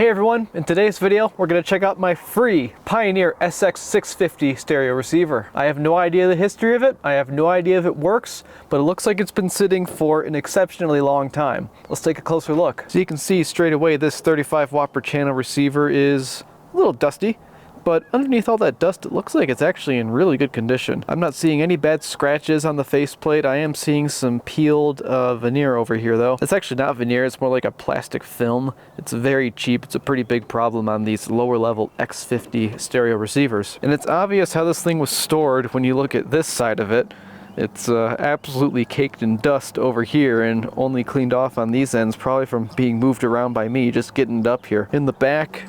Hey everyone, in today's video we're going to check out my free Pioneer SX-650 stereo receiver. I have no idea the history of it, I have no idea if it works, but it looks like it's been sitting for an exceptionally long time. Let's take a closer look. So you can see straight away this 35 watt per channel receiver is a little dusty, but underneath all that dust, it looks like it's actually in really good condition. I'm not seeing any bad scratches on the faceplate. I am seeing some peeled veneer over here though. It's actually not veneer, it's more like a plastic film. It's very cheap. It's a pretty big problem on these lower level X50 stereo receivers. And it's obvious how this thing was stored when you look at this side of it. It's absolutely caked in dust over here and only cleaned off on these ends, probably from being moved around by me, just getting it up here. In the back,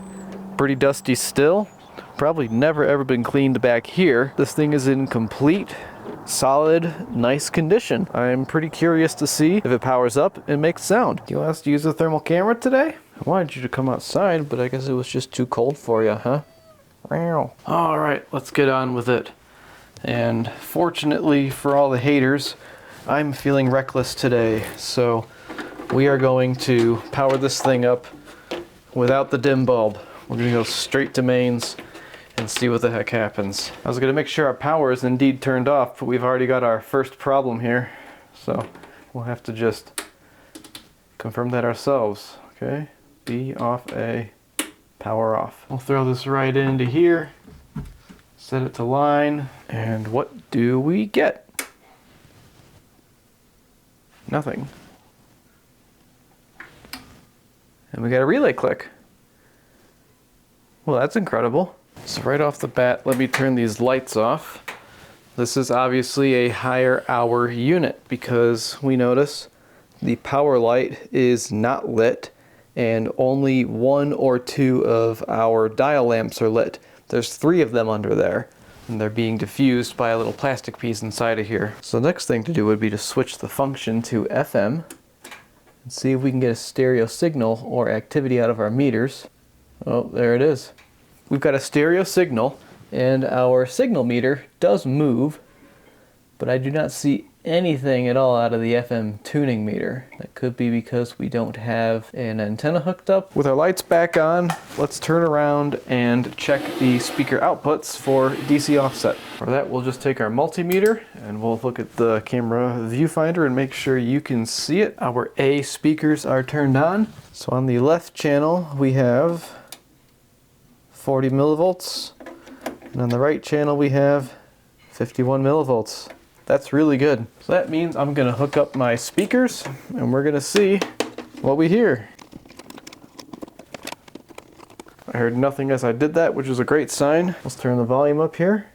pretty dusty still. Probably never ever been cleaned back here. This thing is in complete, solid, nice condition. I'm pretty curious to see if it powers up and makes sound. Do you want us to use a thermal camera today? I wanted you to come outside, but I guess it was just too cold for you, huh? All right, let's get on with it. And fortunately for all the haters, I'm feeling reckless today. So we are going to power this thing up without the dim bulb. We're gonna go straight to mains and see what the heck happens. I was gonna make sure our power is indeed turned off, but we've already got our first problem here. So we'll have to just confirm that ourselves. Okay, B off A, power off. We'll throw this right into here, set it to line, and what do we get? Nothing. And we got a relay click. Well, that's incredible. So right off the bat, let me turn these lights off. This is obviously a higher hour unit because we notice the power light is not lit and only one or two of our dial lamps are lit. There's 3 of them under there and they're being diffused by a little plastic piece inside of here. So the next thing to do would be to switch the function to FM and see if we can get a stereo signal or activity out of our meters. Oh, there it is. We've got a stereo signal and our signal meter does move, but I do not see anything at all out of the FM tuning meter. That could be because we don't have an antenna hooked up. With our lights back on, let's turn around and check the speaker outputs for DC offset. For that, we'll just take our multimeter and we'll look at the camera viewfinder and make sure you can see it. Our A speakers are turned on. So on the left channel, we have 40 millivolts, and on the right channel we have 51 millivolts. That's really good. So that means I'm gonna hook up my speakers and we're gonna see what we hear. I heard nothing as I did that, which is a great sign. Let's turn the volume up here.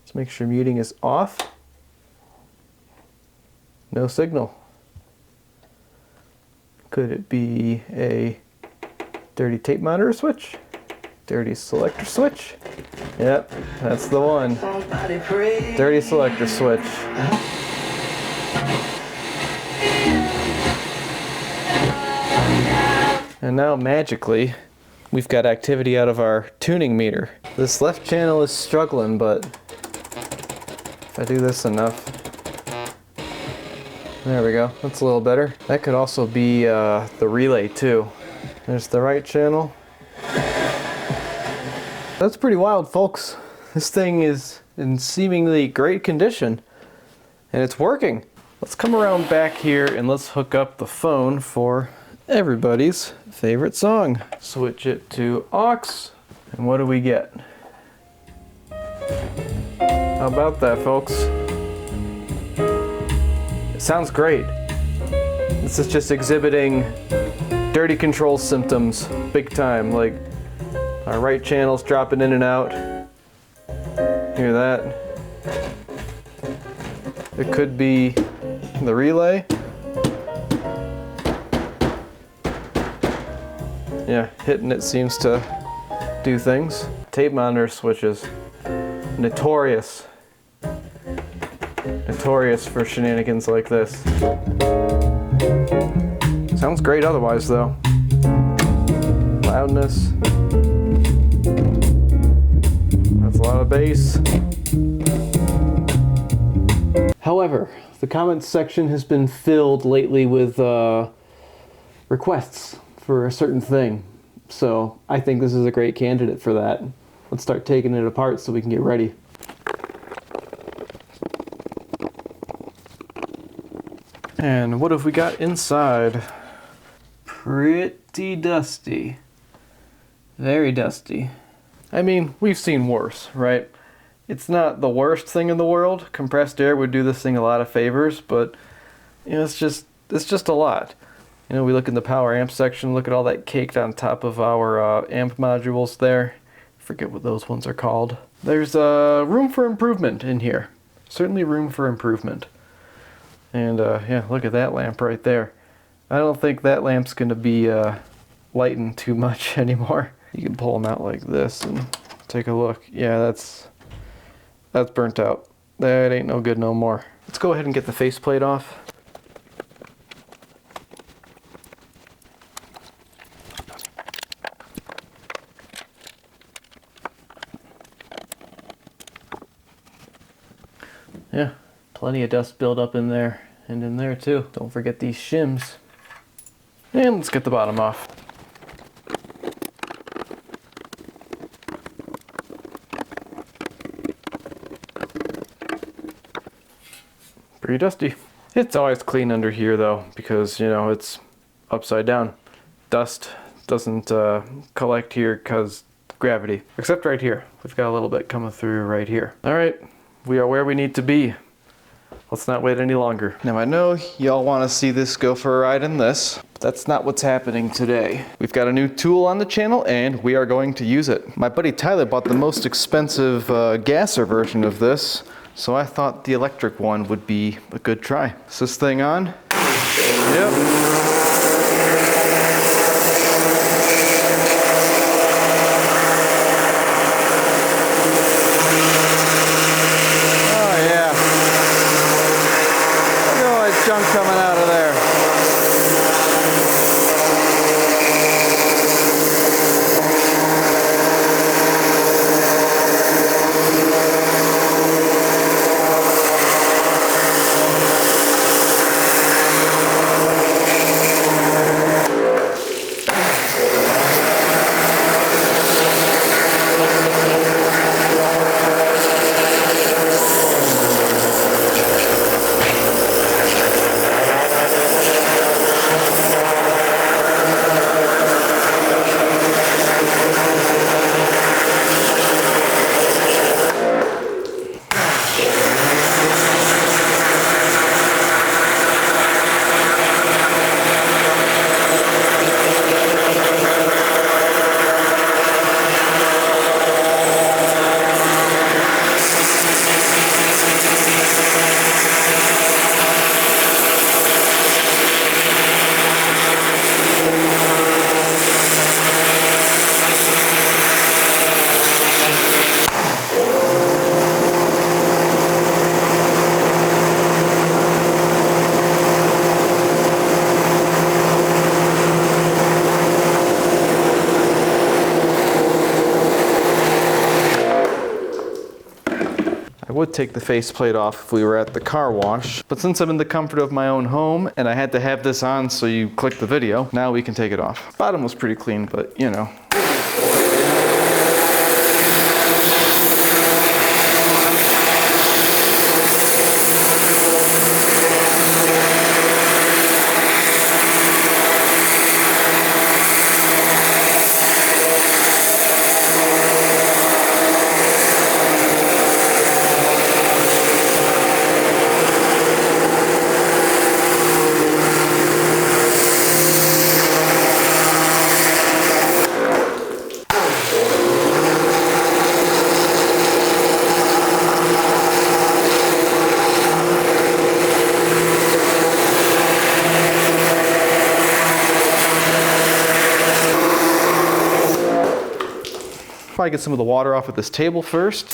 Let's make sure muting is off. No signal. Could it be a dirty tape monitor switch? Dirty selector switch? Yep, that's the one. Dirty selector switch. And now magically, we've got activity out of our tuning meter. This left channel is struggling, but if I do this enough, there we go, that's a little better. That could also be the relay too. There's the right channel. That's pretty wild, folks. This thing is in seemingly great condition and it's working. Let's come around back here and let's hook up the phone for everybody's favorite song. Switch it to aux, and what do we get? How about that, folks? It sounds great. This is just exhibiting dirty control symptoms big time. Like, our right channel's dropping in and out. Hear that? It could be the relay. Yeah, hitting it seems to do things. Tape monitor switches. Notorious. Notorious for shenanigans like this. Sounds great otherwise though. Loudness. That's a lot of bass. However, the comments section has been filled lately with requests for a certain thing. So I think this is a great candidate for that. Let's start taking it apart so we can get ready. And what have we got inside? Pretty dusty. Very dusty. I mean, we've seen worse, right? It's not the worst thing in the world. Compressed air would do this thing a lot of favors, but you know, it's just a lot. You know, we look in the power amp section, look at all that caked on top of our amp modules there. Forget what those ones are called. There's room for improvement in here. Certainly room for improvement. And yeah, look at that lamp right there. I don't think that lamp's going to be lightened too much anymore. You can pull them out like this and take a look. Yeah, that's burnt out. That ain't no good no more. Let's go ahead and get the faceplate off. Yeah, plenty of dust buildup in there and in there too. Don't forget these shims. And let's get the bottom off. Pretty dusty. It's always clean under here though, because you know it's upside down. Dust doesn't collect here because gravity. Except right here. We've got a little bit coming through right here. Alright, we are where we need to be. Let's not wait any longer. Now I know y'all want to see this go for a ride in this, but that's not what's happening today. We've got a new tool on the channel and we are going to use it. My buddy Tyler bought the most expensive gasser version of this, so I thought the electric one would be a good try. Is this thing on? Yep. Junk coming out of there. Would take the faceplate off if we were at the car wash, but since I'm in the comfort of my own home and I had to have this on so you click the video, now we can take it off. Bottom was pretty clean, but you know. Probably get some of the water off at this table first.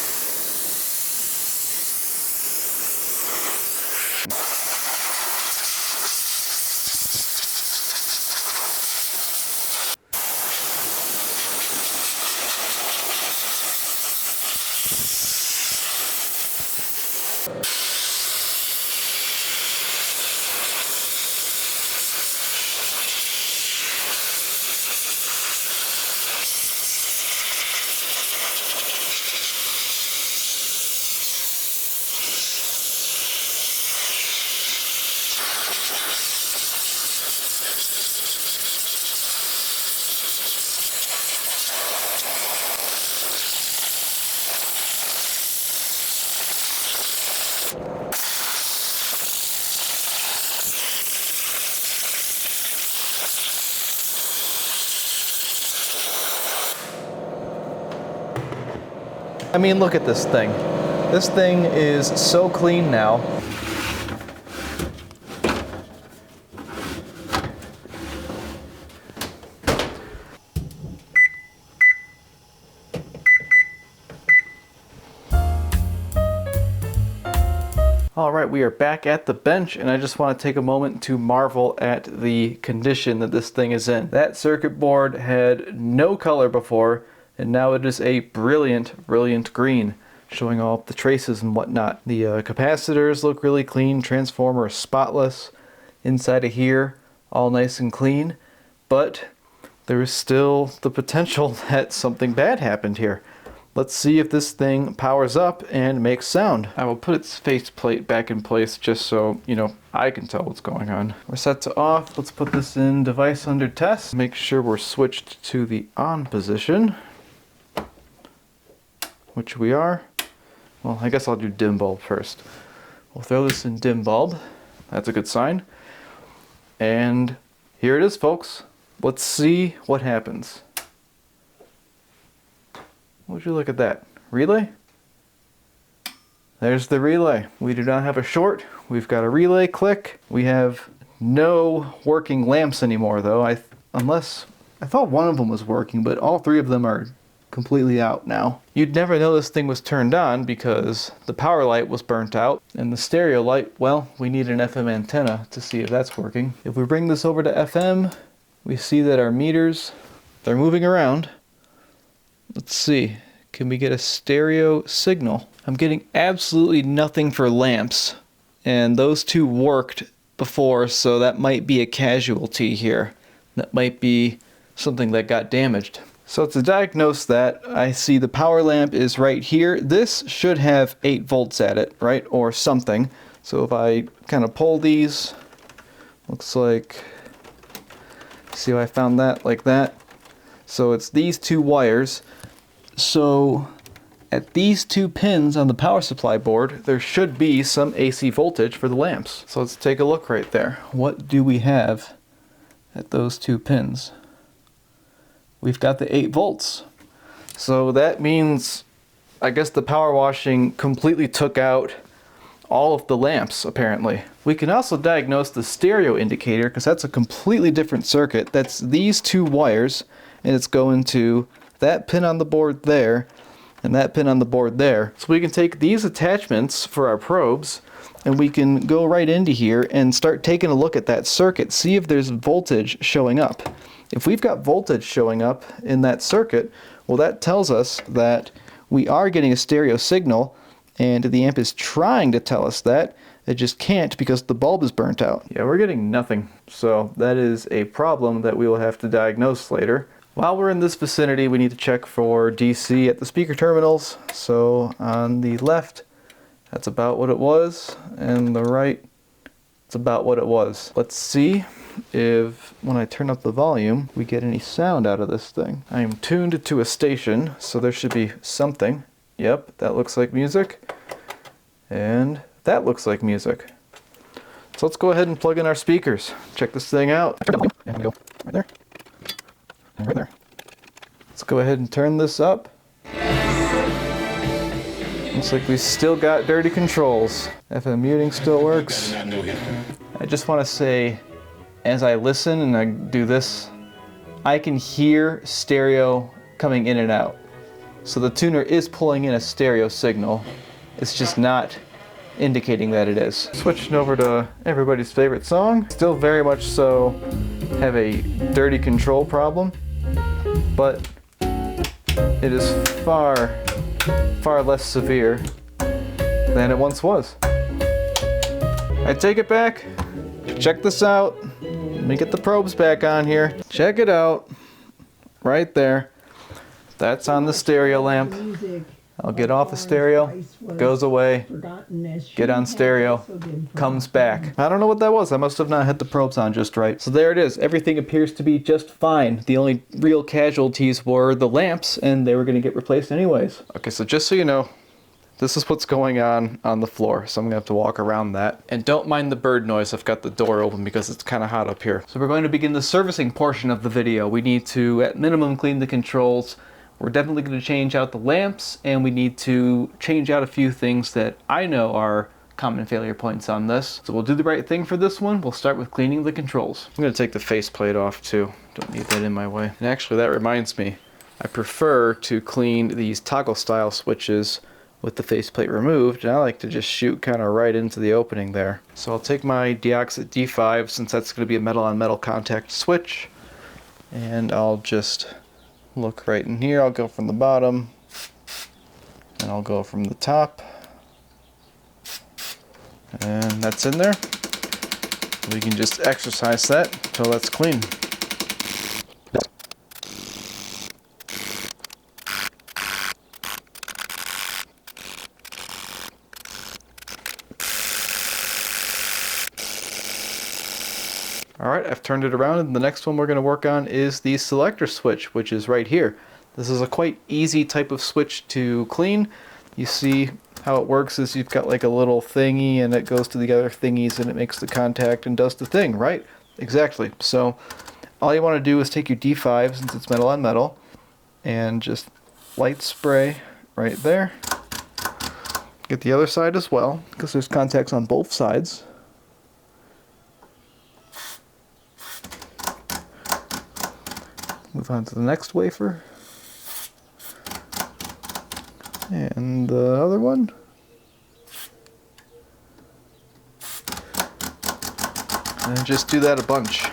I mean, look at this thing. This thing is so clean now. All right, we are back at the bench, and I just want to take a moment to marvel at the condition that this thing is in. That circuit board had no color before, and now it is a brilliant, brilliant green, showing all the traces and whatnot. The capacitors look really clean, transformer is spotless. Inside of here, all nice and clean, but there is still the potential that something bad happened here. Let's see if this thing powers up and makes sound. I will put its faceplate back in place just so, you know, I can tell what's going on. We're set to off. Let's put this in device under test. Make sure we're switched to the on position, which we are. Well, I guess I'll do dim bulb first. We'll throw this in dim bulb. That's a good sign. And here it is, folks. Let's see what happens. Would you look at that? Relay? There's the relay. We do not have a short. We've got a relay click. We have no working lamps anymore though. Unless I thought one of them was working, but all three of them are completely out now. You'd never know this thing was turned on because the power light was burnt out, and the stereo light, well, we need an FM antenna to see if that's working. If we bring this over to FM, we see that our meters, they're moving around. Let's see, can we get a stereo signal? I'm getting absolutely nothing for lamps, and those two worked before, so that might be a casualty here. That might be something that got damaged. So to diagnose that, I see the power lamp is right here. This should have 8 volts at it, right, or something. So if I kind of pull these, looks like, see how I found that like that? So it's these two wires. So at these 2 pins on the power supply board, there should be some AC voltage for the lamps. So let's take a look right there. What do we have at those 2 pins? We've got the 8 volts. So that means, I guess the power washing completely took out all of the lamps, apparently. We can also diagnose the stereo indicator because that's a completely different circuit. That's these 2 wires, and it's going to that pin on the board there and that pin on the board there. So we can take these attachments for our probes and we can go right into here and start taking a look at that circuit, see if there's voltage showing up. If we've got voltage showing up in that circuit, well, that tells us that we are getting a stereo signal, and the amp is trying to tell us that. It just can't because the bulb is burnt out. Yeah, we're getting nothing. So that is a problem that we will have to diagnose later. While we're in this vicinity, we need to check for DC at the speaker terminals. So on the left, that's about what it was, and the right, it's about what it was. Let's see if when I turn up the volume, we get any sound out of this thing. I am tuned to a station, so there should be something. Yep, that looks like music, and that looks like music. So let's go ahead and plug in our speakers. Check this thing out. And we go right there. And right there. Let's go ahead and turn this up. Looks like we still got dirty controls. FM muting still works. I just want to say, as I listen and I do this, I can hear stereo coming in and out. So the tuner is pulling in a stereo signal. It's just not indicating that it is. Switching over to everybody's favorite song. Still very much so have a dirty control problem, but it is far less severe than it once was. I take it back. Check this out. Let me get the probes back on here. Check it out. Right there. That's on the stereo lamp. I'll get off the stereo, goes away, get on stereo, comes back. I don't know what that was. I must have not hit the probes on just right. So there it is. Everything appears to be just fine. The only real casualties were the lamps, and they were going to get replaced anyways. Okay, so just so you know, this is what's going on the floor, so I'm gonna have to walk around that. And don't mind the bird noise, I've got the door open because it's kind of hot up here. So we're going to begin the servicing portion of the video. We need to, at minimum, clean the controls. We're definitely going to change out the lamps, and we need to change out a few things that I know are common failure points on this. So we'll do the right thing for this one. We'll start with cleaning the controls. I'm going to take the faceplate off too. Don't need that in my way. And actually that reminds me, I prefer to clean these toggle style switches with the faceplate removed, and I like to just shoot kind of right into the opening there. So I'll take my Dioxit D5, since that's going to be a metal on metal contact switch, and I'll just look right in here. I'll go from the bottom, and I'll go from the top, and that's in there. We can just exercise that until that's clean. Alright, I've turned it around, and the next one we're going to work on is the selector switch, which is right here. This is a quite easy type of switch to clean. You see how it works is you've got like a little thingy, and it goes to the other thingies and it makes the contact and does the thing, right? Exactly. So all you want to do is take your D5, since it's metal on metal, and just light spray right there. Get the other side as well, because there's contacts on both sides. Move on to the next wafer. And the other one. And just do that a bunch.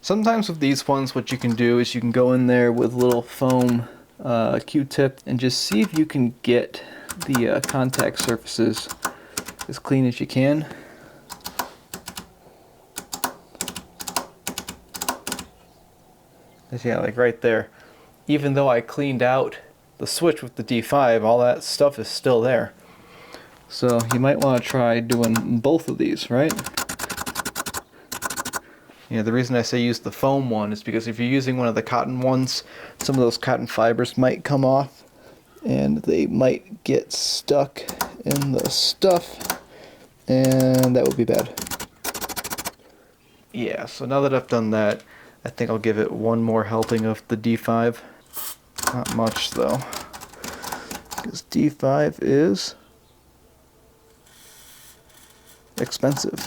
Sometimes with these ones, what you can do is you can go in there with a little foam Q-tip and just see if you can get the contact surfaces as clean as you can. Yeah, like right there. Even though I cleaned out the switch with the D5, all that stuff is still there. So you might want to try doing both of these, right? Yeah, the reason I say use the foam one is because if you're using one of the cotton ones, some of those cotton fibers might come off and they might get stuck in the stuff, and that would be bad. Yeah, so now that I've done that, I think I'll give it one more helping of the D5. Not much though, because D5 is expensive.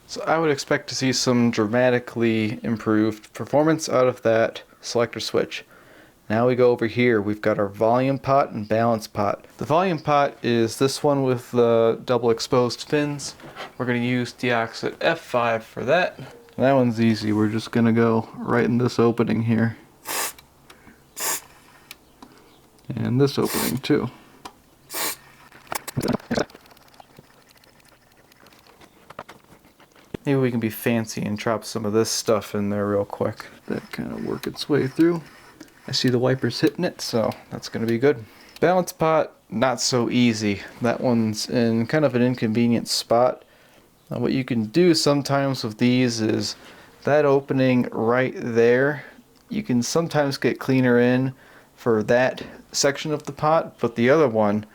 So I would expect to see some dramatically improved performance out of that selector switch. Now we go over here, we've got our volume pot and balance pot. The volume pot is this one with the double exposed fins. We're going to use Dioxit F5 for that. That one's easy, we're just going to go right in this opening here. And this opening too. Maybe we can be fancy and drop some of this stuff in there real quick. That kind of work its way through. I see the wipers hitting it, so that's going to be good. Balance pot, not so easy. That one's in kind of an inconvenient spot. What you can do sometimes with these is that opening right there, you can sometimes get cleaner in for that section of the pot, but the other one,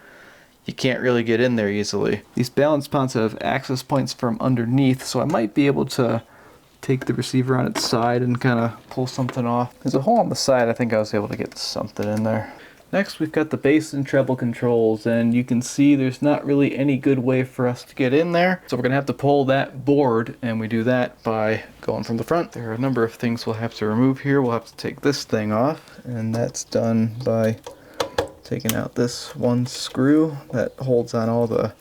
you can't really get in there easily. These balance pots have access points from underneath, so I might be able to take the receiver on its side and kind of pull something off. There's a hole on the side, I think I was able to get something in there. Next we've got the bass and treble controls, and you can see there's not really any good way for us to get in there. So we're going to have to pull that board, and we do that by going from the front. There are a number of things we'll have to remove here. We'll have to take this thing off, and that's done by taking out this one screw that holds on all the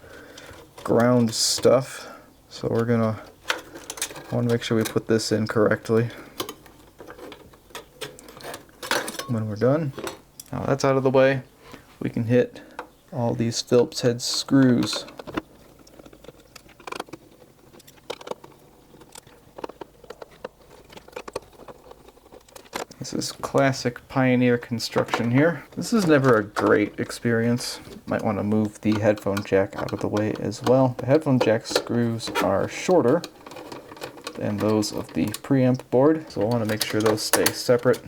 ground stuff. So we're going to want to make sure we put this in correctly. When we're done, now that's out of the way, we can hit all these Phillips head screws. This is classic Pioneer construction here. This is never a great experience. Might want to move the headphone jack out of the way as well. The headphone jack screws are shorter than those of the preamp board, so I want to make sure those stay separate.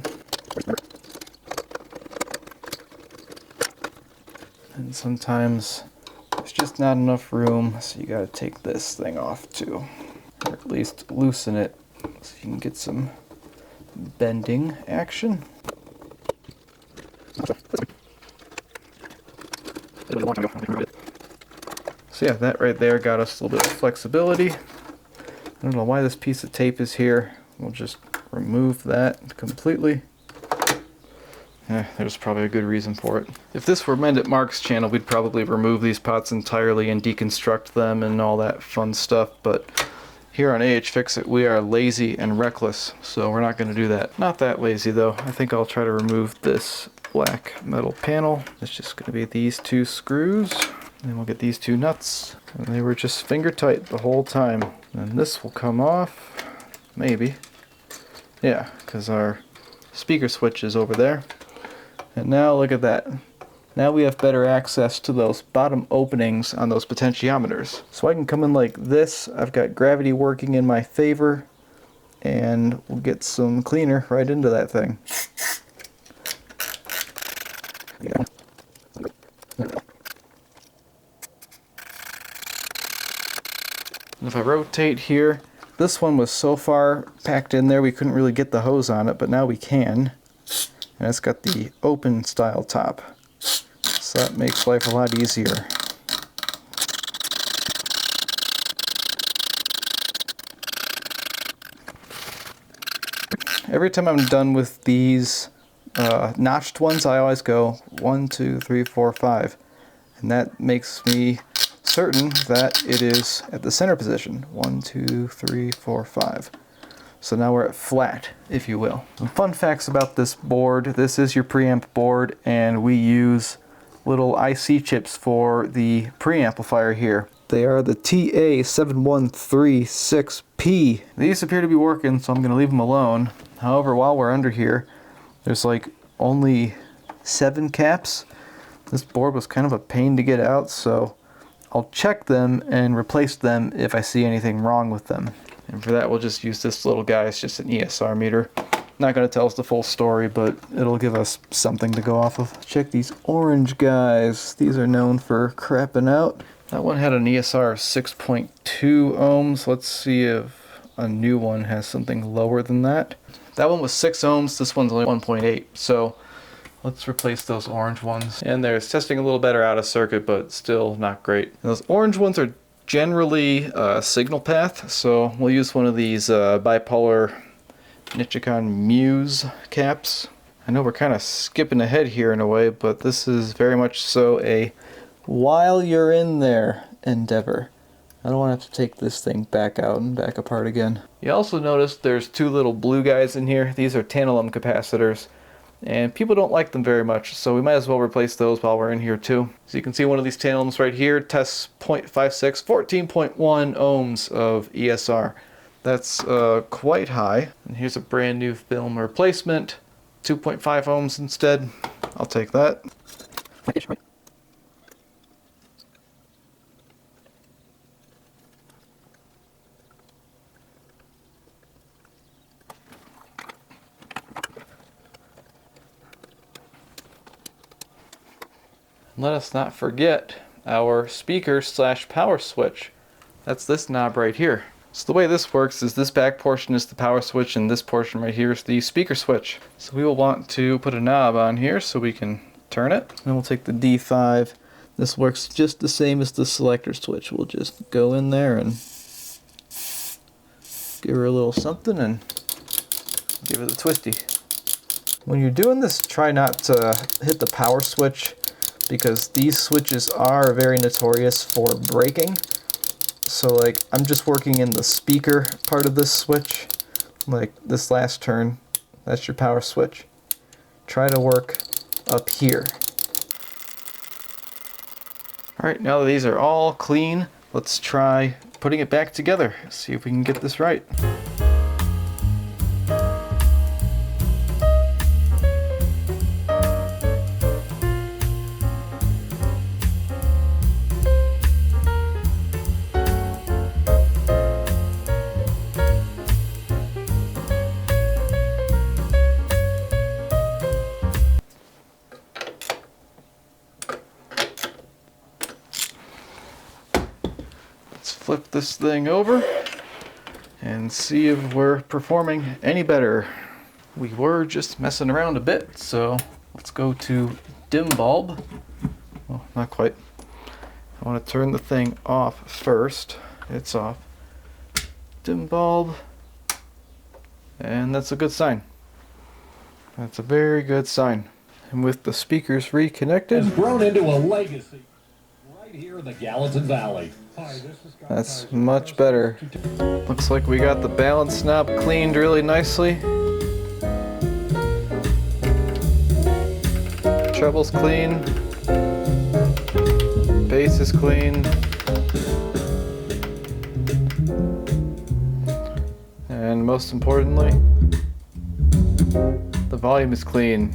And sometimes there's just not enough room, so you gotta take this thing off too, or at least loosen it so you can get some bending action. So yeah, that right there got us a little bit of flexibility. I don't know why this piece of tape is here. We'll just remove that completely. There's probably a good reason for it. If this were Mend It Mark's channel, we'd probably remove these pots entirely and deconstruct them and all that fun stuff, but here on Fix-It, we are lazy and reckless, so we're not going to do that. Not that lazy though. I think I'll try to remove this black metal panel. It's just going to be these two screws, and then we'll get these two nuts, and they were just finger tight the whole time. And this will come off, maybe. Yeah, because our speaker switch is over there. And now look at that. Now we have better access to those bottom openings on those potentiometers. So I can come in like this. I've got gravity working in my favor, and we'll get some cleaner right into that thing. And if I rotate here, this one was so far packed in there we couldn't really get the hose on it, but now we can. And it's got the open style top, so that makes life a lot easier. Every time I'm done with these notched ones, I always go 1, 2, 3, 4, 5, and that makes me certain that it is at the center position. 1, 2, 3, 4, 5. So now we're at flat, if you will. Some fun facts about this board. This is your preamp board, and we use little IC chips for the preamplifier here. They are the TA7136P. These appear to be working, so I'm going to leave them alone. However, while we're under here, there's like only 7 caps. This board was kind of a pain to get out, so I'll check them and replace them if I see anything wrong with them. And for that, we'll just use this little guy. It's just an ESR meter. Not going to tell us the full story, but it'll give us something to go off of. Check these orange guys. These are known for crapping out. That one had an ESR of 6.2 ohms. Let's see if a new one has something lower than that. That one was 6 ohms. This one's only 1.8. So let's replace those orange ones. And there's testing a little better out of circuit, but still not great. And those orange ones are generally signal path, so we'll use one of these bipolar Nichicon Muse caps. I know we're kind of skipping ahead here in a way, but this is very much so a while you're in there endeavor. I don't want to have to take this thing back out and back apart again. You also notice there's 2 little blue guys in here. These are tantalum capacitors, and people don't like them very much, so we might as well replace those while we're in here too. So you can see one of these tantalums right here tests 0.56, 14.1 ohms of ESR. That's quite high. And here's a brand new film replacement, 2.5 ohms instead. I'll take that. Let us not forget our speaker / power switch. That's this knob right here. So the way this works is this back portion is the power switch and this portion right here is the speaker switch. So we will want to put a knob on here so we can turn it. Then we'll take the D5. This works just the same as the selector switch. We'll just go in there and give her a little something and give it a twisty. When you're doing this, try not to hit the power switch, because these switches are very notorious for breaking. So like, I'm just working in the speaker part of this switch. Like this last turn, that's your power switch. Try to work up here. Alright, now that these are all clean, let's try putting it back together. See if we can get this right. Flip this thing over and see if we're performing any better. We were just messing around a bit, so let's go to dim bulb. Well, not quite. I want to turn the thing off first. It's off. Dim bulb. And that's a good sign. That's a very good sign. And with the speakers reconnected, has grown into a legacy right here in the Gallatin Valley. Hi, this is that's much better. Looks like we got the balance knob cleaned really nicely. Treble's clean. Bass is clean. And most importantly, the volume is clean.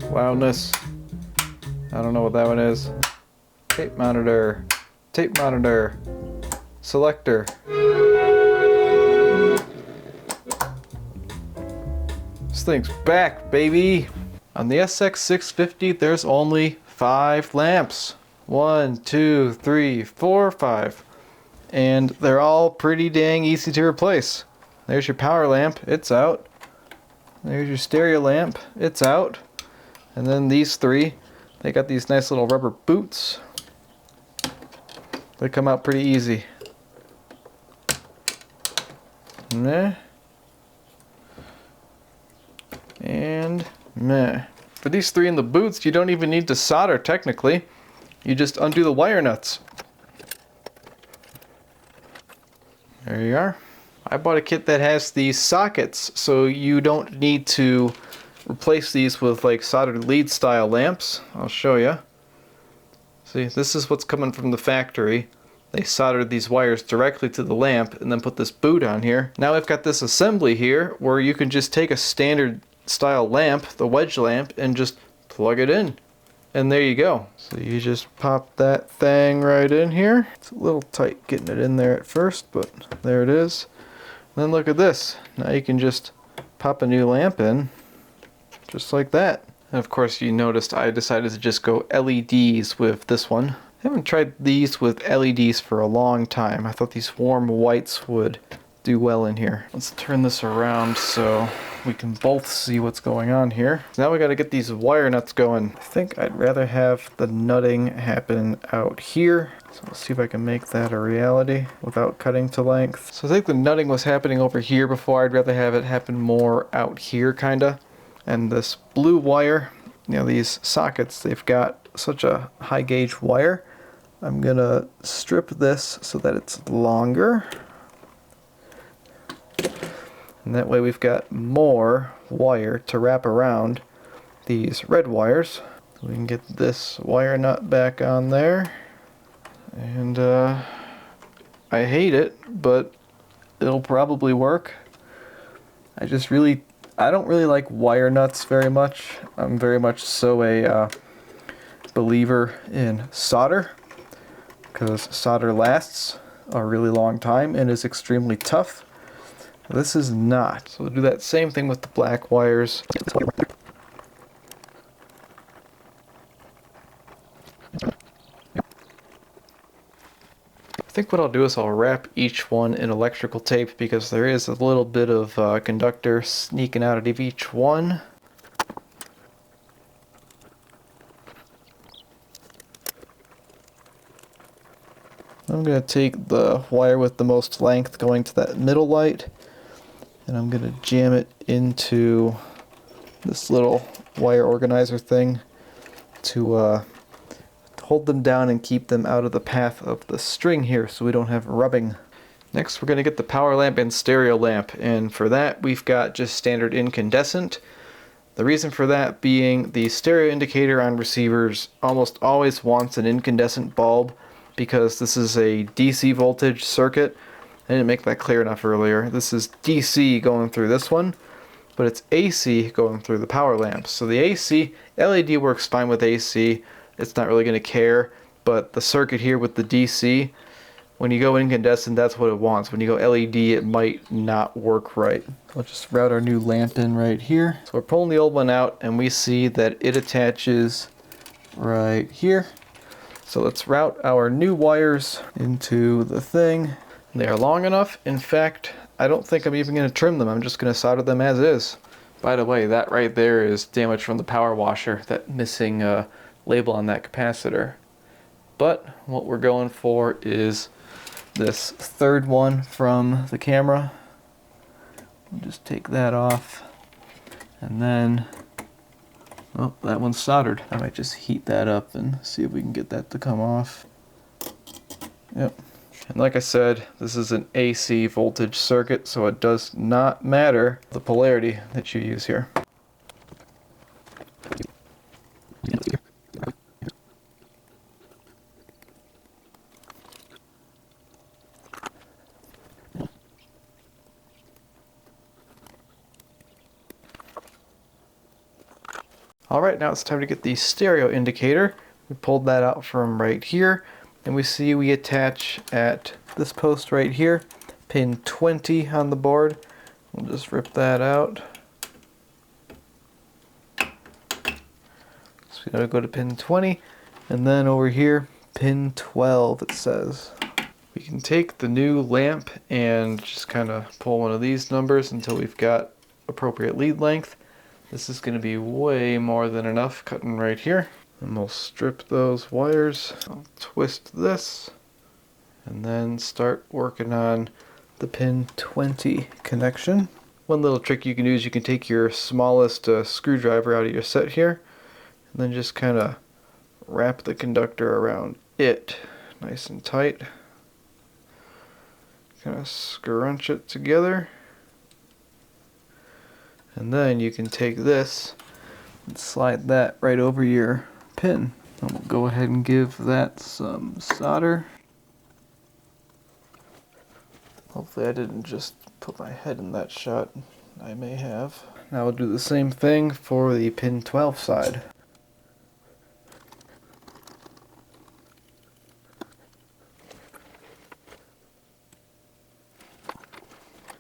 Loudness, I don't know what that one is. Tape monitor, selector. This thing's back, baby. On the SX-650, there's only 5 lamps. 1, 2, 3, 4, 5. And they're all pretty dang easy to replace. There's your power lamp, it's out. There's your stereo lamp, it's out. And then these 3, they got these nice little rubber boots. They come out pretty easy. Meh. And meh. For these 3 in the boots, you don't even need to solder technically. You just undo the wire nuts. There you are. I bought a kit that has these sockets, so you don't need to replace these with like soldered lead style lamps. I'll show you. See, this is what's coming from the factory. They soldered these wires directly to the lamp and then put this boot on here. Now I've got this assembly here where you can just take a standard style lamp, the wedge lamp, and just plug it in. And there you go. So you just pop that thing right in here. It's a little tight getting it in there at first, but there it is. And then look at this. Now you can just pop a new lamp in, just like that. And of course you noticed I decided to just go LEDs with this one. I haven't tried these with LEDs for a long time. I thought these warm whites would do well in here. Let's turn this around so we can both see what's going on here. So now we got to get these wire nuts going. I think I'd rather have the nutting happen out here. So let's see if I can make that a reality without cutting to length. So I think the nutting was happening over here before. I'd rather have it happen more out here kinda. And this blue wire, you know, these sockets, they've got such a high gauge wire. I'm gonna strip this so that it's longer. And that way we've got more wire to wrap around these red wires. So we can get this wire nut back on there. And I hate it, but it'll probably work. I don't really like wire nuts very much. I'm very much so a believer in solder, because solder lasts a really long time and is extremely tough. This is not. So we'll do that same thing with the black wires. I think what I'll do is I'll wrap each one in electrical tape because there is a little bit of conductor sneaking out of each one. I'm going to take the wire with the most length going to that middle light, and I'm going to jam it into this little wire organizer thing to hold them down and keep them out of the path of the string here so we don't have rubbing. Next we're going to get the power lamp and stereo lamp, and for that we've got just standard incandescent. The reason for that being the stereo indicator on receivers almost always wants an incandescent bulb because this is a DC voltage circuit. I didn't make that clear enough earlier. This is DC going through this one, but it's AC going through the power lamp. So the AC, LED works fine with AC. It's not really going to care, but the circuit here with the DC, when you go incandescent, that's what it wants. When you go LED, it might not work right. I'll just route our new lamp in right here. So we're pulling the old one out, and we see that it attaches right here. So let's route our new wires into the thing. They are long enough. In fact, I don't think I'm even going to trim them. I'm just going to solder them as is. By the way, that right there is damage from the power washer, that missing label on that capacitor. But what we're going for is this third one from the camera. We'll just take that off. And then, oh, that one's soldered. I might just heat that up and see if we can get that to come off. Yep. And like I said, this is an AC voltage circuit, so it does not matter the polarity that you use here. Alright, now it's time to get the stereo indicator. We pulled that out from right here, and we see we attach at this post right here, pin 20 on the board. We'll just rip that out. So we gotta go to pin 20, and then over here, pin 12 it says. We can take the new lamp and just kind of pull one of these numbers until we've got appropriate lead length. This is going to be way more than enough, cutting right here. And we'll strip those wires. I'll twist this and then start working on the pin 20 connection. One little trick you can do is you can take your smallest screwdriver out of your set here and then just kind of wrap the conductor around it nice and tight. Kind of scrunch it together. And then you can take this and slide that right over your pin. And we'll go ahead and give that some solder. Hopefully I didn't just put my head in that shot. I may have. Now we'll do the same thing for the pin 12 side.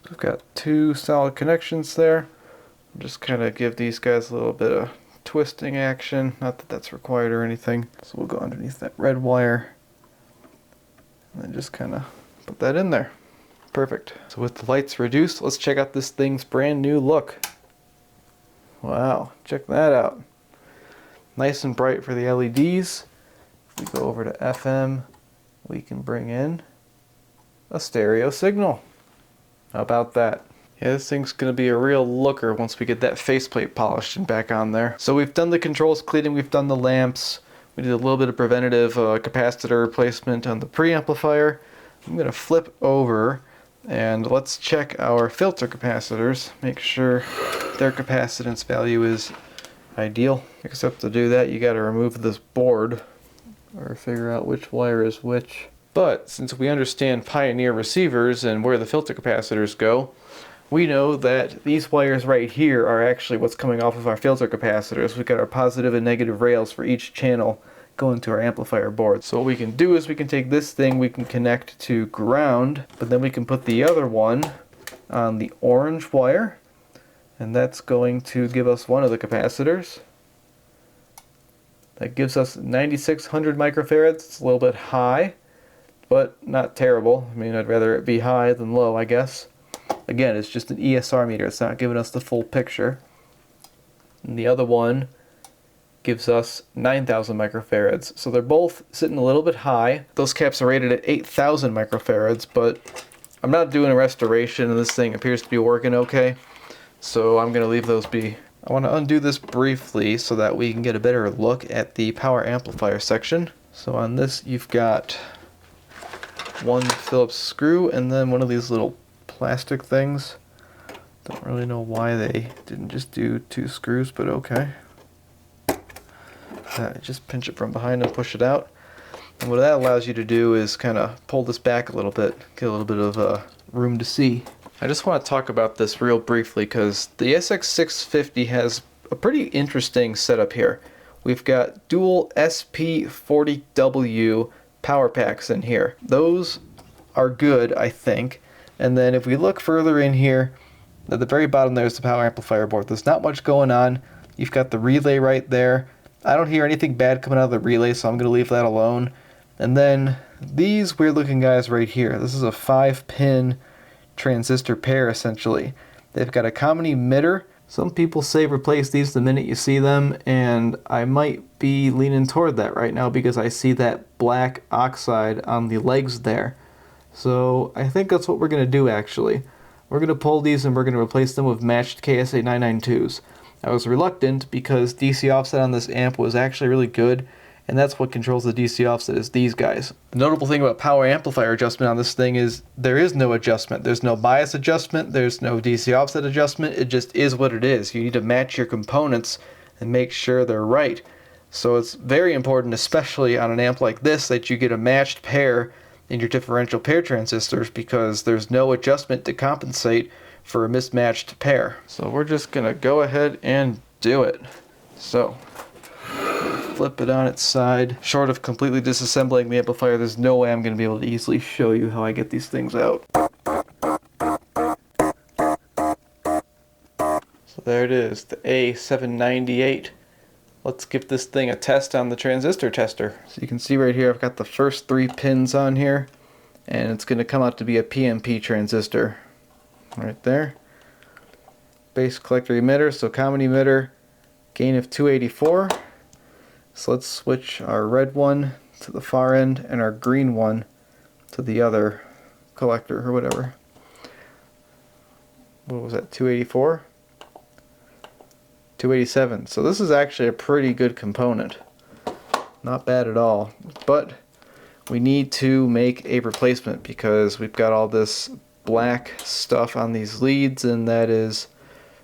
We've got two solid connections there. Just kind of give these guys a little bit of twisting action, not that that's required or anything. So we'll go underneath that red wire and then just kind of put that in there. Perfect. So with the lights reduced, let's check out this thing's brand new look. Wow, check that out. Nice and bright for the LEDs. If we go over to FM, we can bring in a stereo signal. How about that? Yeah, this thing's going to be a real looker once we get that faceplate polished and back on there. So we've done the controls cleaning, we've done the lamps, we did a little bit of preventative capacitor replacement on the preamplifier. I'm going to flip over and let's check our filter capacitors, make sure their capacitance value is ideal. Except to do that you got to remove this board or figure out which wire is which. But since we understand Pioneer receivers and where the filter capacitors go, we know that these wires right here are actually what's coming off of our filter capacitors. We've got our positive and negative rails for each channel going to our amplifier board. So what we can do is we can take this thing, we can connect to ground, but then we can put the other one on the orange wire, and that's going to give us one of the capacitors. That gives us 9600 microfarads. It's a little bit high, but not terrible. I mean, I'd rather it be high than low, I guess. Again, it's just an ESR meter. It's not giving us the full picture. And the other one gives us 9,000 microfarads. So they're both sitting a little bit high. Those caps are rated at 8,000 microfarads, but I'm not doing a restoration and this thing appears to be working okay. So I'm going to leave those be. I want to undo this briefly so that we can get a better look at the power amplifier section. So on this you've got one Phillips screw and then one of these little plastic things. Don't really know why they didn't just do two screws, but okay. Just pinch it from behind and push it out. And what that allows you to do is kind of pull this back a little bit, get a little bit of room to see. I just want to talk about this real briefly because the SX-650 has a pretty interesting setup here. We've got dual SP40W power packs in here. Those are good, I think. And then if we look further in here, at the very bottom there's the power amplifier board. There's not much going on. You've got the relay right there. I don't hear anything bad coming out of the relay, so I'm going to leave that alone. And then these weird looking guys right here. This is a 5-pin transistor pair essentially. They've got a common emitter. Some people say replace these the minute you see them, and I might be leaning toward that right now because I see that black oxide on the legs there. So I think that's what we're going to do actually. We're going to pull these and we're going to replace them with matched KSA 992s. I was reluctant because DC offset on this amp was actually really good, and that's what controls the DC offset is these guys. The notable thing about power amplifier adjustment on this thing is there is no adjustment. There's no bias adjustment, there's no DC offset adjustment, it just is what it is. You need to match your components and make sure they're right. So it's very important, especially on an amp like this, that you get a matched pair in your differential pair transistors because there's no adjustment to compensate for a mismatched pair. So we're just gonna go ahead and do it. So flip it on its side. Short of completely disassembling the amplifier, there's no way I'm going to be able to easily show you how I get these things out. So there it is, the A798. Let's give this thing a test on the transistor tester. So you can see right here I've got the first 3 pins on here, and it's going to come out to be a PNP transistor. Right there. Base collector emitter, so common emitter, gain of 284. So let's switch our red one to the far end and our green one to the other collector or whatever. What was that, 284? 287. So this is actually a pretty good component. Not bad at all. But we need to make a replacement because we've got all this black stuff on these leads, and that is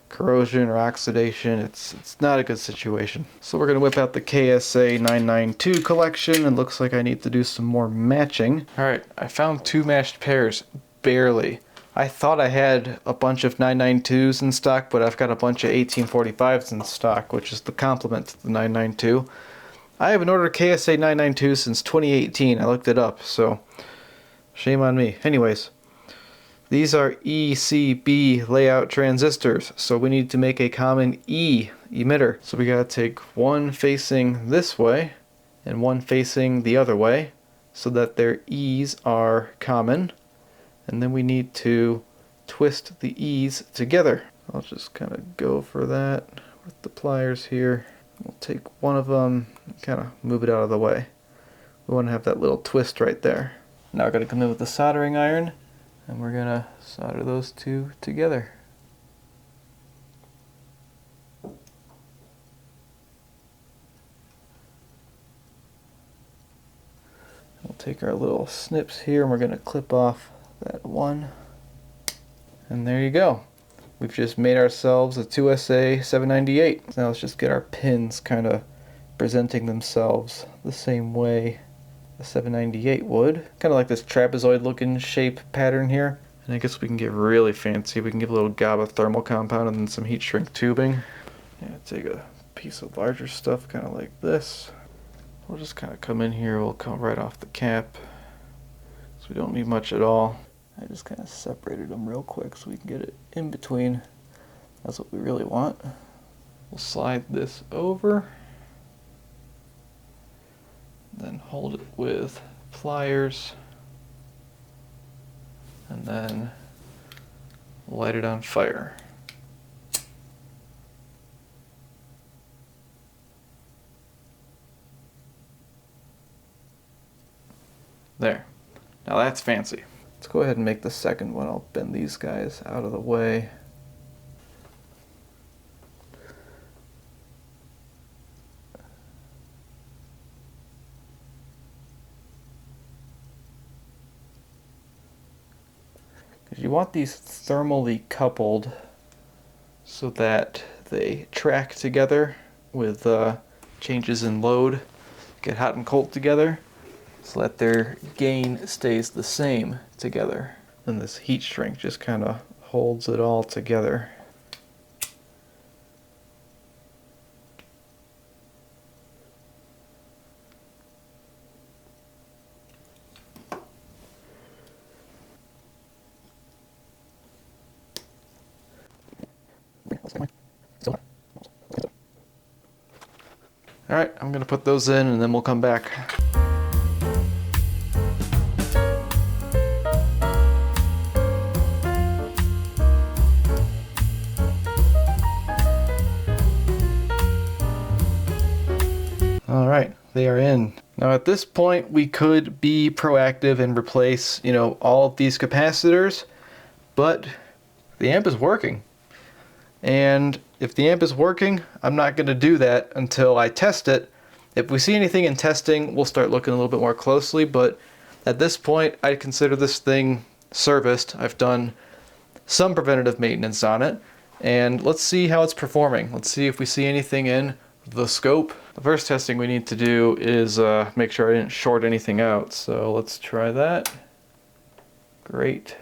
corrosion or oxidation. It's not a good situation. So we're going to whip out the KSA 992 collection, and looks like I need to do some more matching. Alright, I found 2 matched pairs, barely. I thought I had a bunch of 992s in stock, but I've got a bunch of 1845s in stock, which is the complement to the 992. I haven't ordered a KSA 992 since 2018. I looked it up, so shame on me. Anyways, these are ECB layout transistors, so we need to make a common E emitter. So we gotta take one facing this way and one facing the other way so that their E's are common, and then we need to twist the E's together. I'll just kind of go for that with the pliers here. We'll take one of them and kind of move it out of the way. We want to have that little twist right there. Now we're going to come in with the soldering iron, and we're going to solder those two together. We'll take our little snips here and we're going to clip off that one. And there you go. We've just made ourselves a 2SA 798. Now let's just get our pins kind of presenting themselves the same way a 798 would. Kind of like this trapezoid looking shape pattern here. And I guess we can get really fancy. We can give a little GABA thermal compound and then some heat shrink tubing. Yeah, take a piece of larger stuff kind of like this. We'll just kind of come in here, we'll come right off the cap. So we don't need much at all. I just kind of separated them real quick so we can get it in between. That's what we really want. We'll slide this over, then hold it with pliers, and then light it on fire. There. Now that's fancy. Let's go ahead and make the second one. I'll bend these guys out of the way. Because you want these thermally coupled so that they track together with changes in load, get hot and cold together, so that their gain stays the same together. And this heat shrink just kind of holds it all together. Alright, I'm going to put those in and then we'll come back. they are in. Now at this point, we could be proactive and replace, all of these capacitors, but the amp is working. And if the amp is working, I'm not going to do that until I test it. If we see anything in testing, we'll start looking a little bit more closely, but at this point, I consider this thing serviced. I've done some preventative maintenance on it, and let's see how it's performing. Let's see if we see anything in the scope. The first testing we need to do is make sure I didn't short anything out, so let's try that. Great.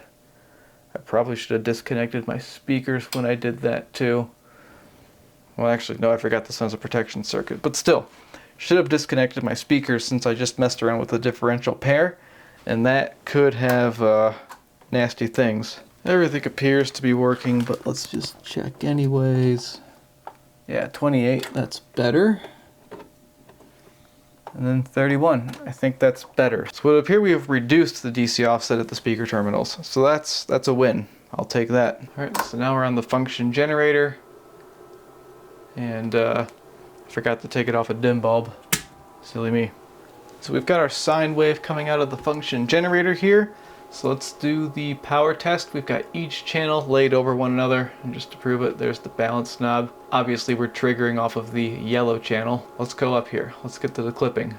I probably should have disconnected my speakers when I did that too. Well, actually, no, I forgot this has a protection circuit, but still, should have disconnected my speakers since I just messed around with the differential pair, and that could have nasty things. Everything appears to be working, but let's just check anyways. Yeah, 28, that's better. And then 31, I think that's better. So it would appear we have reduced the DC offset at the speaker terminals. So that's a win. I'll take that. All right, so now we're on the function generator. And I forgot to take it off a dim bulb. Silly me. So we've got our sine wave coming out of the function generator here. So let's do the power test. We've got each channel laid over one another, and just to prove it, there's the balance knob. Obviously we're triggering off of the yellow channel. Let's go up here. Let's get to the clipping.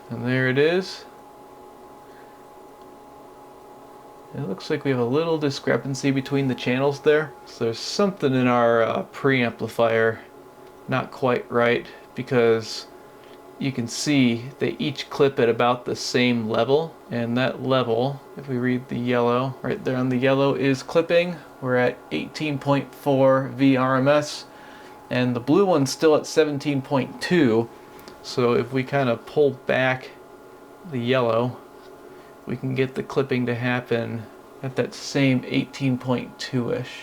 And there it is. It looks like we have a little discrepancy between the channels there. So there's something in our preamplifier not quite right, because you can see they each clip at about the same level, and that level, if we read the yellow, right there on the yellow is clipping. We're at 18.4 VRMS, and the blue one's still at 17.2. So if we kind of pull back the yellow, we can get the clipping to happen at that same 18.2-ish,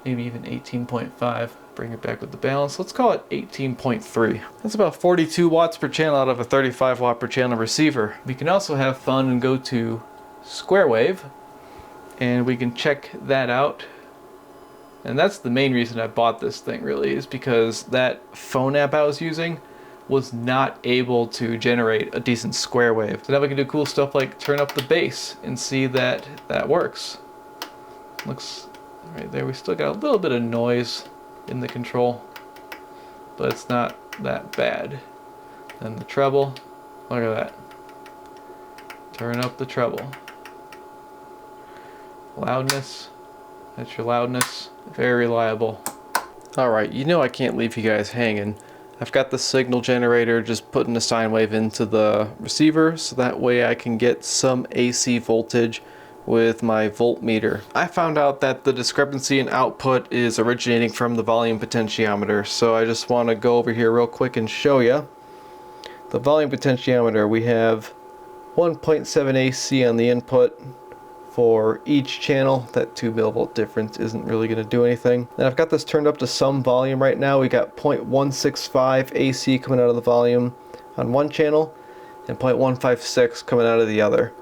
maybe even 18.5. Bring it back with the balance. Let's call it 18.3. That's about 42 watts per channel out of a 35 watt per channel receiver. We can also have fun and go to square wave, and we can check that out. And that's the main reason I bought this thing, really, is because that phone app I was using was not able to generate a decent square wave. So now we can do cool stuff like turn up the bass and see that that works. Looks right there, we still got a little bit of noise in the control, but it's not that bad. And the treble, look at that. Turn up the treble. Loudness, that's your loudness. Very reliable. Alright, I can't leave you guys hanging. I've got the signal generator just putting a sine wave into the receiver, so that way I can get some AC voltage with my voltmeter. I found out that the discrepancy in output is originating from the volume potentiometer, so I just want to go over here real quick and show you. The volume potentiometer, we have 1.7 AC on the input for each channel. That 2 millivolt difference isn't really going to do anything. And I've got this turned up to some volume right now. We got 0.165 AC coming out of the volume on one channel and 0.156 coming out of the other.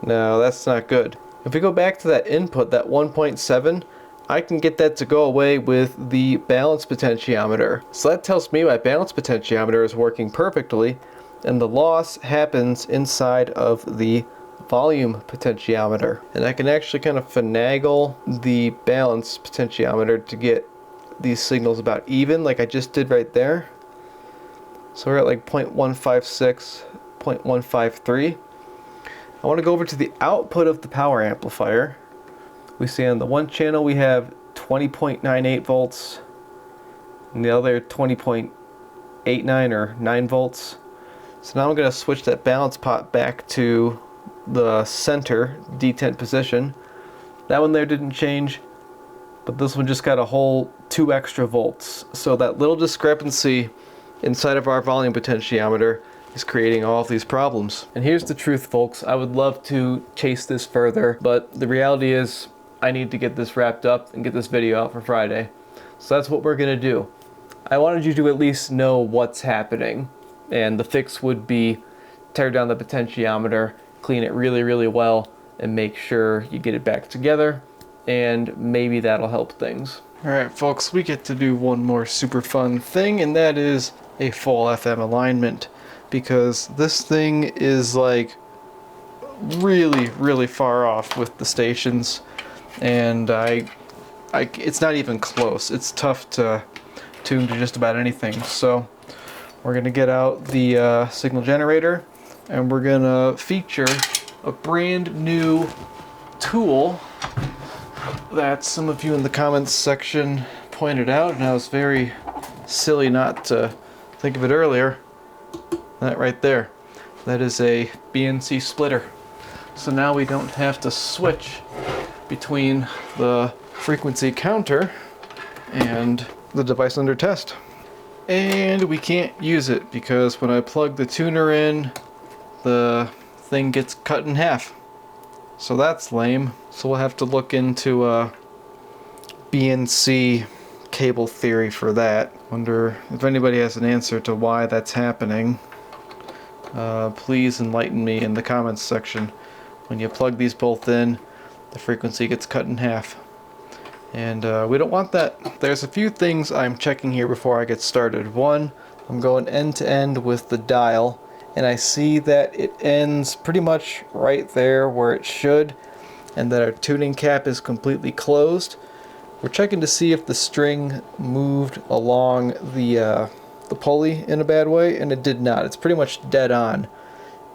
No, that's not good. If we go back to that input, that 1.7, I can get that to go away with the balance potentiometer. So that tells me my balance potentiometer is working perfectly, and the loss happens inside of the volume potentiometer. And I can actually kind of finagle the balance potentiometer to get these signals about even, like I just did right there. So we're at like 0.156, 0.153. I want to go over to the output of the power amplifier. We see on the one channel we have 20.98 volts, and the other 20.89 or 9 volts. So now I'm going to switch that balance pot back to the center detent position. That one there didn't change, but this one just got a whole 2 extra volts. So that little discrepancy inside of our volume potentiometer is creating all of these problems. And here's the truth, folks. I would love to chase this further, but the reality is I need to get this wrapped up and get this video out for Friday. So that's what we're gonna do. I wanted you to at least know what's happening, and the fix would be tear down the potentiometer, clean it really, really well, and make sure you get it back together, and maybe that'll help things. Alright folks, we get to do one more super fun thing, and that is a full FM alignment. because this thing is like really far off with the stations, and it's not even close. It's tough to tune to just about anything. So we're gonna get out the signal generator, and we're gonna feature a brand new tool that some of you in the comments section pointed out, and I was very silly not to think of it earlier. That right there, that is a BNC splitter. So now we don't have to switch between the frequency counter and the device under test. And we can't use it because when I plug the tuner in, the thing gets cut in half. So that's lame. So we'll have to look into BNC cable theory for that. Wonder if anybody has an answer to why that's happening. Please enlighten me in the comments section. When you plug these both in, the frequency gets cut in half. And we don't want that. There's a few things I'm checking here before I get started. One, I'm going end to end with the dial, and I see that it ends pretty much right there where it should, and that our tuning cap is completely closed. We're checking to see if the string moved along the pulley in a bad way, and it did not. It's pretty much dead on,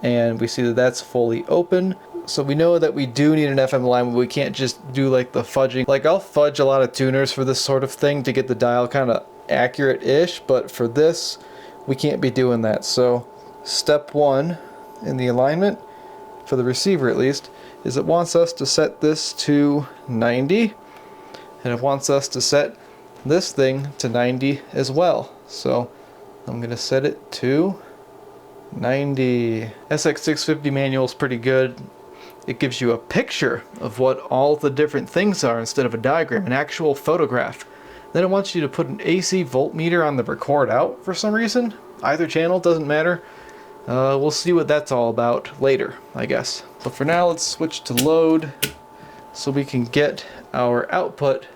and we see that that's fully open. So we know that we do need an FM line, but we can't just do like the fudging. Like, I'll fudge a lot of tuners for this sort of thing to get the dial kind of accurate-ish, but for this, we can't be doing that. So step one in the alignment, for the receiver at least, is it wants us to set this to 90, and it wants us to set this thing to 90 as well. So I'm going to set it to 90. SX-650 manual is pretty good. It gives you a picture of what all the different things are instead of a diagram, an actual photograph. Then it wants you to put an AC voltmeter on the record out for some reason. Either channel, doesn't matter. We'll see what that's all about later, I guess. But for now, let's switch to load so we can get our output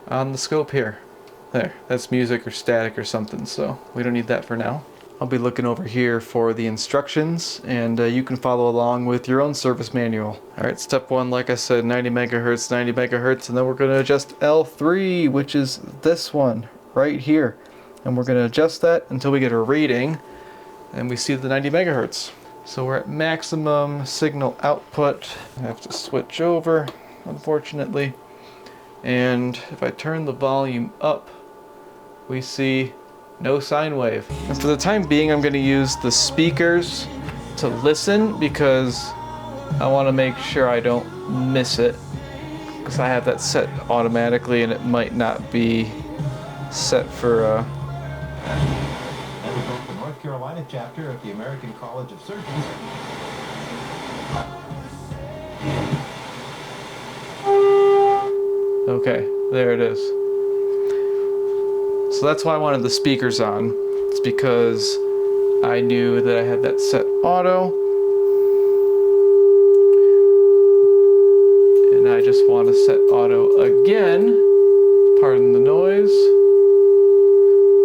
on the scope here. There, that's music or static or something, so we don't need that for now. I'll be looking over here for the instructions, and you can follow along with your own service manual. Alright, step one, like I said, 90 megahertz, 90 megahertz, and then we're going to adjust L3, which is this one right here. And we're going to adjust that until we get a reading, and we see the 90 megahertz. So we're at maximum signal output. I have to switch over, unfortunately. And if I turn the volume up, we see no sine wave. And for the time being, I'm going to use the speakers to listen because I want to make sure I don't miss it, because I have that set automatically and it might not be set for The North Carolina chapter of the American College of Surgeons. Okay, there it is. So that's why I wanted the speakers on. It's because I knew that I had that set auto. And I just want to set auto again. Pardon the noise.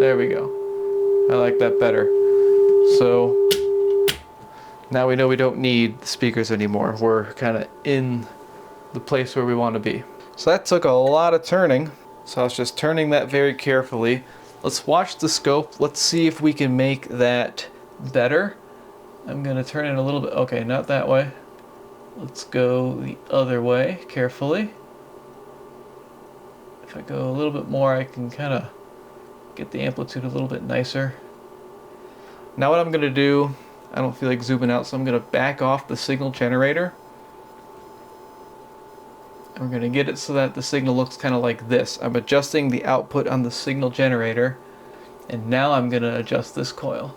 There we go. I like that better. So now we know we don't need the speakers anymore. We're kind of in the place where we want to be. So that took a lot of turning. So I was just turning that very carefully. Let's watch the scope. Let's see if we can make that better. I'm going to turn it a little bit. Okay, not that way. Let's go the other way carefully. If I go a little bit more, I can kind of get the amplitude a little bit nicer. Now what I'm going to do, I don't feel like zooming out, so I'm going to back off the signal generator. And we're going to get it so that the signal looks kind of like this. I'm adjusting the output on the signal generator, and now I'm going to adjust this coil.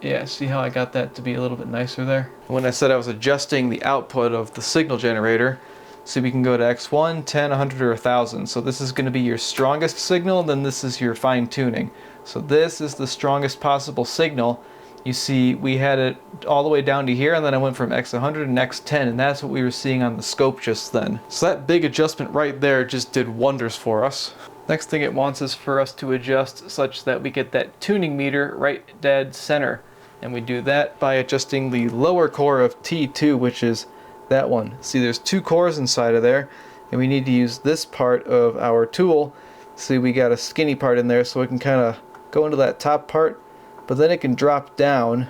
Yeah, see how I got that to be a little bit nicer there? When I said I was adjusting the output of the signal generator, so we can go to X1, 10, 100, or 1000. So this is going to be your strongest signal, and then this is your fine tuning. So this is the strongest possible signal. You see, we had it all the way down to here, and then I went from X100 and X10, and that's what we were seeing on the scope just then. So that big adjustment right there just did wonders for us. Next thing it wants is for us to adjust such that we get that tuning meter right dead center. And we do that by adjusting the lower core of T2, which is that one. See, there's 2 cores inside of there, and we need to use this part of our tool. See, we got a skinny part in there, so we can kind of go into that top part, but then it can drop down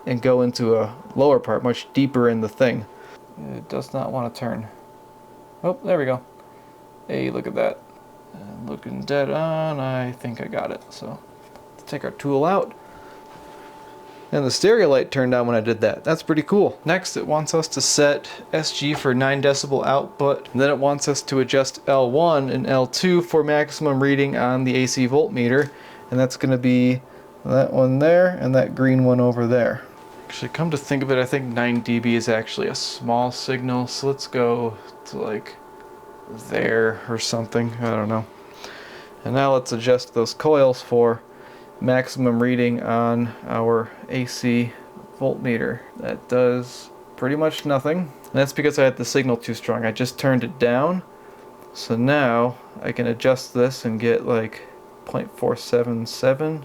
and go into a lower part, much deeper in the thing. It does not want to turn. Oh, there we go. Hey, look at that. Looking dead on. I think I got it. So let's take our tool out. And the stereo light turned on when I did that. That's pretty cool. Next, it wants us to set SG for 9 decibel output. And then it wants us to adjust L1 and L2 for maximum reading on the AC voltmeter. And that's going to be that one there and that green one over there. Actually, come to think of it, I think 9 dB is actually a small signal. So let's go to like there or something. I don't know. And now let's adjust those coils for maximum reading on our AC voltmeter. That does pretty much nothing. And that's because I had the signal too strong. I just turned it down. So now I can adjust this and get like 0.477.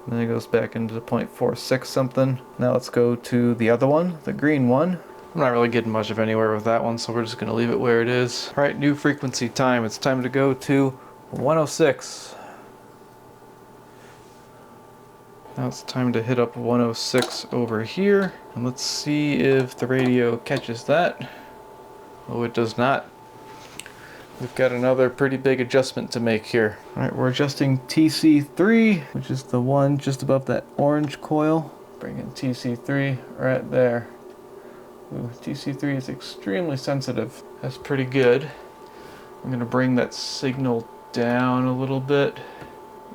Then it goes back into 0.46 something. Now let's go to the other one, the green one. I'm not really getting much of anywhere with that one, so we're just going to leave it where it is. All right, new frequency time. It's time to go to 106. Now it's time to hit up 106 over here. And let's see if the radio catches that. Oh, it does not. We've got another pretty big adjustment to make here. All right, we're adjusting TC3, which is the one just above that orange coil. Bring in TC3 right there. Ooh, TC3 is extremely sensitive. That's pretty good. I'm gonna bring that signal down a little bit.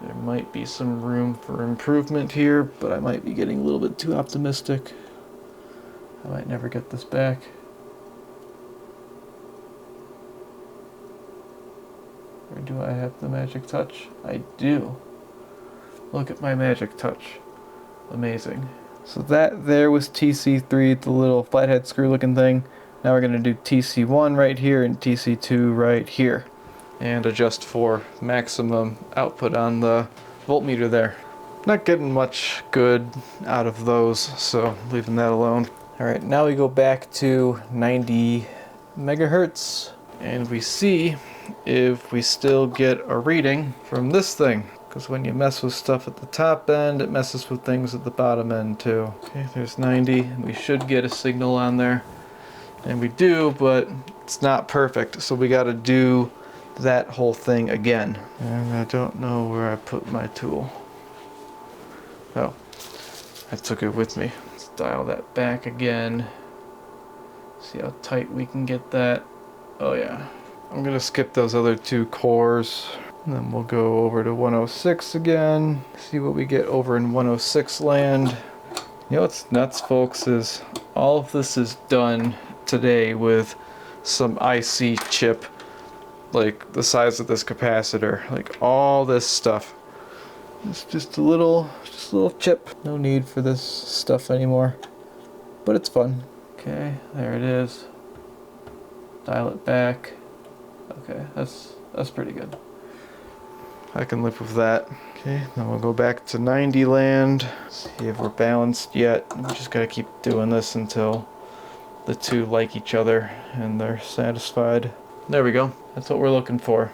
There might be some room for improvement here, but I might be getting a little bit too optimistic. I might never get this back. Or do I have the magic touch? I do. Look at my magic touch. Amazing. So that there was TC3, the little flathead screw looking thing. Now we're going to do TC1 right here and TC2 right here. And adjust for maximum output on the voltmeter there. Not getting much good out of those, so leaving that alone. Alright, now we go back to 90 megahertz and we see if we still get a reading from this thing. Because when you mess with stuff at the top end, it messes with things at the bottom end too. Okay, there's 90. We should get a signal on there. And we do, but it's not perfect, so we got to do that whole thing again. And I don't know where I put my tool. Oh, I took it with me. Let's dial that back again. See how tight we can get that. Oh yeah. I'm gonna skip those other 2 cores. And then we'll go over to 106 again. See what we get over in 106 land. You know what's nuts, folks, is all of this is done today with some IC chip like the size of this capacitor, like all this stuff. It's just a little chip. No need for this stuff anymore, but it's fun. Okay, there it is. Dial it back. Okay, that's pretty good. I can live with that. Okay, then we'll go back to 90 land. See if we're balanced yet. We just gotta keep doing this until the 2 like each other and they're satisfied. There we go. That's what we're looking for.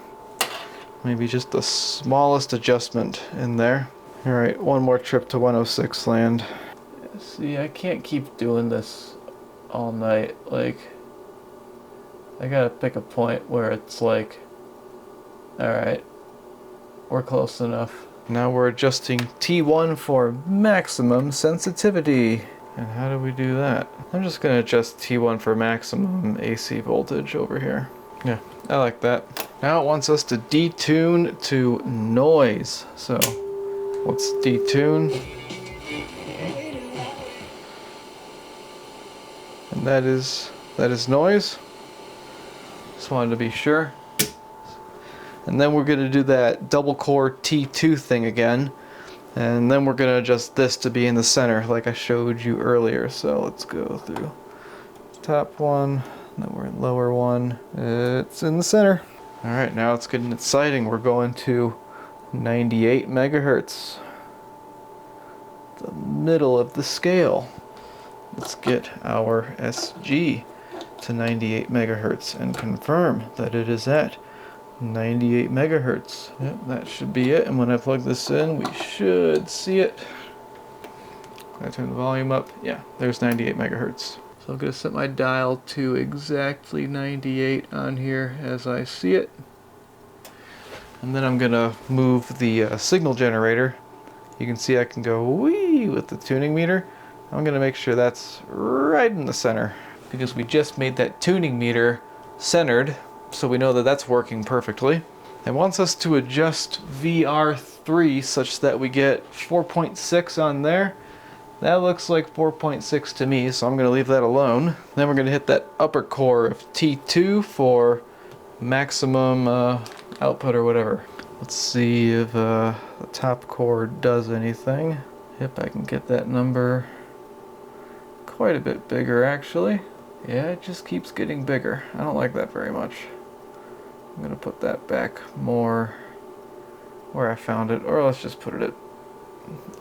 Maybe just the smallest adjustment in there. Alright, one more trip to 106 land. See, I can't keep doing this all night. Like, I gotta pick a point where it's like, alright, we're close enough. Now we're adjusting T1 for maximum sensitivity. And how do we do that? I'm just gonna adjust T1 for maximum AC voltage over here. Yeah, I like that. Now it wants us to detune to noise. So let's detune. And that is noise. Just wanted to be sure. And then we're going to do that double core T2 thing again. And then we're going to adjust this to be in the center like I showed you earlier. So let's go through top one, then we're in lower one. It's in the center. Alright, now it's getting exciting. We're going to 98 megahertz. The middle of the scale. Let's get our SG to 98 megahertz and confirm that it is at 98 megahertz. Yep, that should be it. And when I plug this in, we should see it. I turn the volume up. Yeah, there's 98 megahertz. So I'm going to set my dial to exactly 98 on here as I see it. And then I'm going to move the signal generator. You can see I can go wee with the tuning meter. I'm going to make sure that's right in the center, because we just made that tuning meter centered, so we know that that's working perfectly. It wants us to adjust VR3 such that we get 4.6 on there. That looks like 4.6 to me, so I'm going to leave that alone. Then we're going to hit that upper core of T2 for maximum output or whatever. Let's see if the top core does anything. Yep, I can get that number quite a bit bigger actually. Yeah, it just keeps getting bigger. I don't like that very much. I'm gonna put that back more where I found it, or let's just put it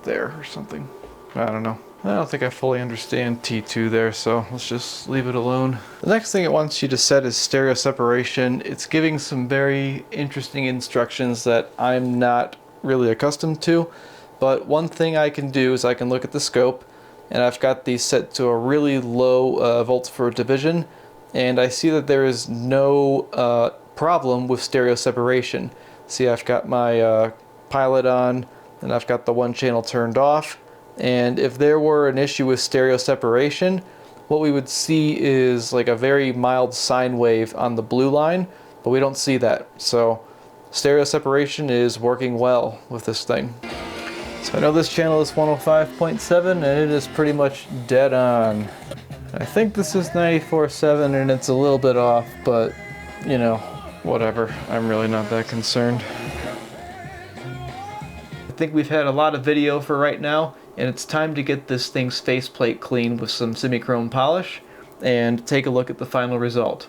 there or something. I don't know. I don't think I fully understand T2 there, so let's just leave it alone. The next thing it wants you to set is stereo separation. It's giving some very interesting instructions that I'm not really accustomed to, but one thing I can do is I can look at the scope, and I've got these set to a really low volts for division, and I see that there is no problem with stereo separation. See, I've got my pilot on, and I've got the one channel turned off, and if there were an issue with stereo separation, what we would see is like a very mild sine wave on the blue line, but we don't see that. So stereo separation is working well with this thing. So I know this channel is 105.7 and it is pretty much dead on. I think this is 94.7 and it's a little bit off, but you know, whatever. I'm really not that concerned. I think we've had a lot of video for right now, and it's time to get this thing's faceplate clean with some semi-chrome polish and take a look at the final result.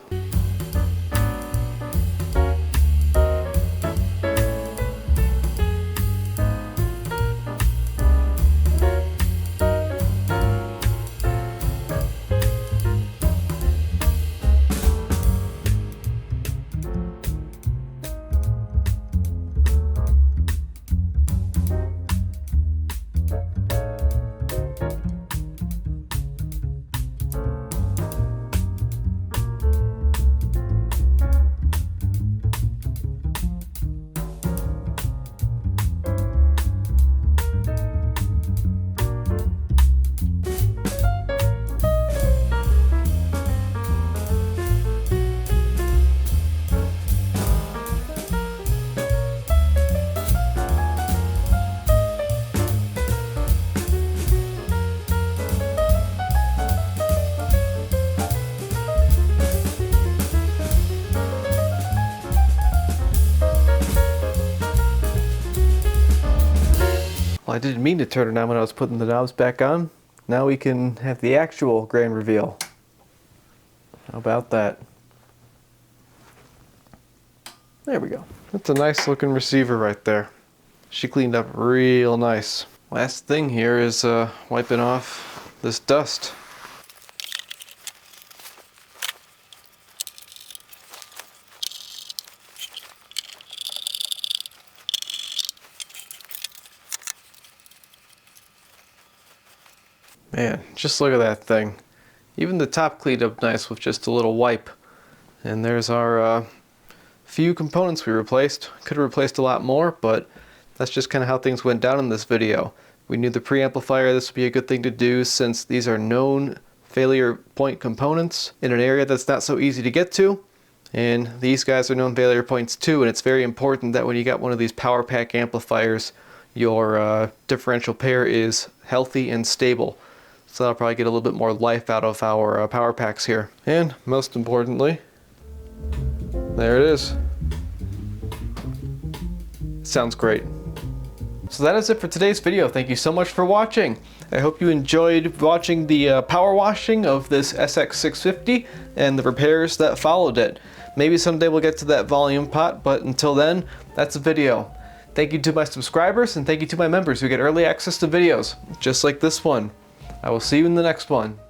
Well, I didn't mean to turn it on when I was putting the knobs back on. Now we can have the actual grand reveal. How about that? There we go. That's a nice looking receiver right there. She cleaned up real nice. Last thing here is wiping off this dust. Man, just look at that thing. Even the top cleaned up nice with just a little wipe. And there's our few components we replaced. Could have replaced a lot more, but that's just kind of how things went down in this video. We knew the preamplifier, this would be a good thing to do since these are known failure point components in an area that's not so easy to get to. And these guys are known failure points too, and it's very important that when you got one of these power pack amplifiers, your differential pair is healthy and stable. So that'll probably get a little bit more life out of our power packs here. And most importantly, there it is. Sounds great. So that is it for today's video. Thank you so much for watching. I hope you enjoyed watching the power washing of this SX-650 and the repairs that followed it. Maybe someday we'll get to that volume pot, but until then, that's a video. Thank you to my subscribers, and thank you to my members who get early access to videos, just like this one. I will see you in the next one.